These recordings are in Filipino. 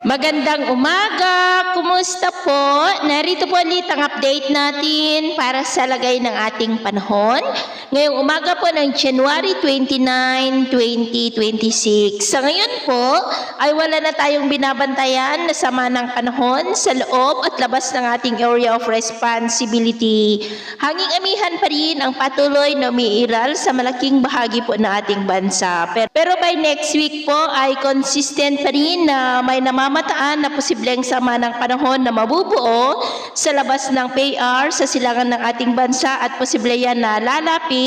Magandang umaga! Kumusta po? Narito po ulit ang update natin para sa lagay ng ating panahon. Ngayong umaga po ng January 29, 2026. Sa ngayon po ay wala na tayong binabantayan na sama ng panahon sa loob at labas ng ating area of responsibility. Hanging amihan pa rin ang patuloy na umiiral sa malaking bahagi po ng ating bansa. Pero by next week po ay consistent pa rin na may namamataan na posibleng sama ng panahon na mabubuo sa labas ng PAR sa silangan ng ating bansa at posible yan na lalapit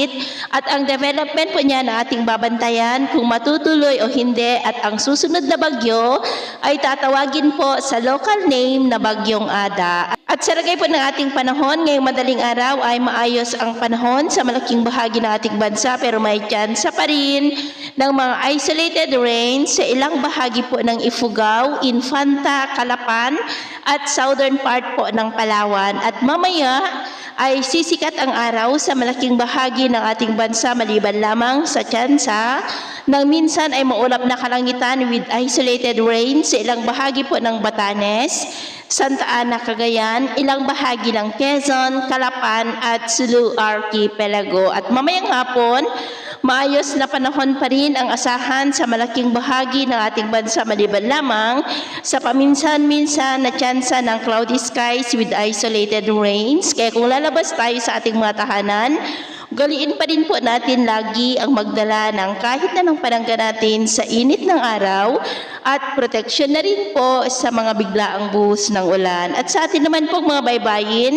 at ang development po niya na ating babantayan kung matutuloy o hindi at ang susunod na bagyo ay tatawagin po sa local name na Bagyong Ada. At sa lagay po ng ating panahon, ngayong madaling araw ay maayos ang panahon sa malaking bahagi ng ating bansa pero may tsansa pa rin ng mga isolated rains sa ilang bahagi po ng Ifugao, Infanta, Calapan at southern part po ng Palawan. At mamaya ay sisikat ang araw sa malaking bahagi ng ating bansa maliban lamang sa tsansa nang minsan ay maulap na kalangitan with isolated rain sa ilang bahagi po ng Batanes, Santa Ana, Cagayan, ilang bahagi ng Quezon, Calapan at Sulu Archipelago. At mamayang hapon, maayos na panahon pa rin ang asahan sa malaking bahagi ng ating bansa maliban lamang sa paminsan-minsan na tsansa ng cloudy skies with isolated rains. Kaya kung lalabas tayo sa ating mga tahanan, ugaliin pa rin po natin lagi ang magdala ng kahit na ng panangga natin sa init ng araw at proteksyon na rin po sa mga biglaang buhos ng ulan. At sa atin naman po mga baybayin,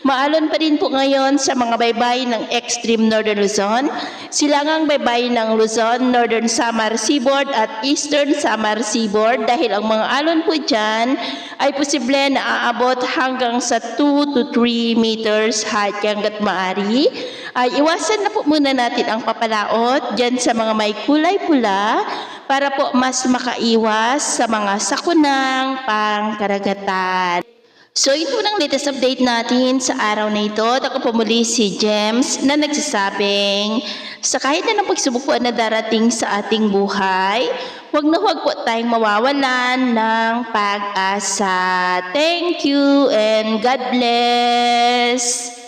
maalon pa rin po ngayon sa mga baybayin ng extreme northern Luzon, silangang baybayin ng Luzon, northern Samar Seaboard at eastern Samar Seaboard dahil ang mga alon po dyan ay posible na aabot hanggang sa 2 to 3 meters height hanggat maari. Ay iwasan na po muna natin ang papalaot dyan sa mga may kulay pula para po mas makaiwas sa mga sakunang pangkaragatan. So ito ng latest update natin sa araw na ito. Ako po muli si James na nagsasabing sa kahit na ng pagsubok po na darating sa ating buhay, huwag po tayong mawawalan ng pag-asa. Thank you and God bless!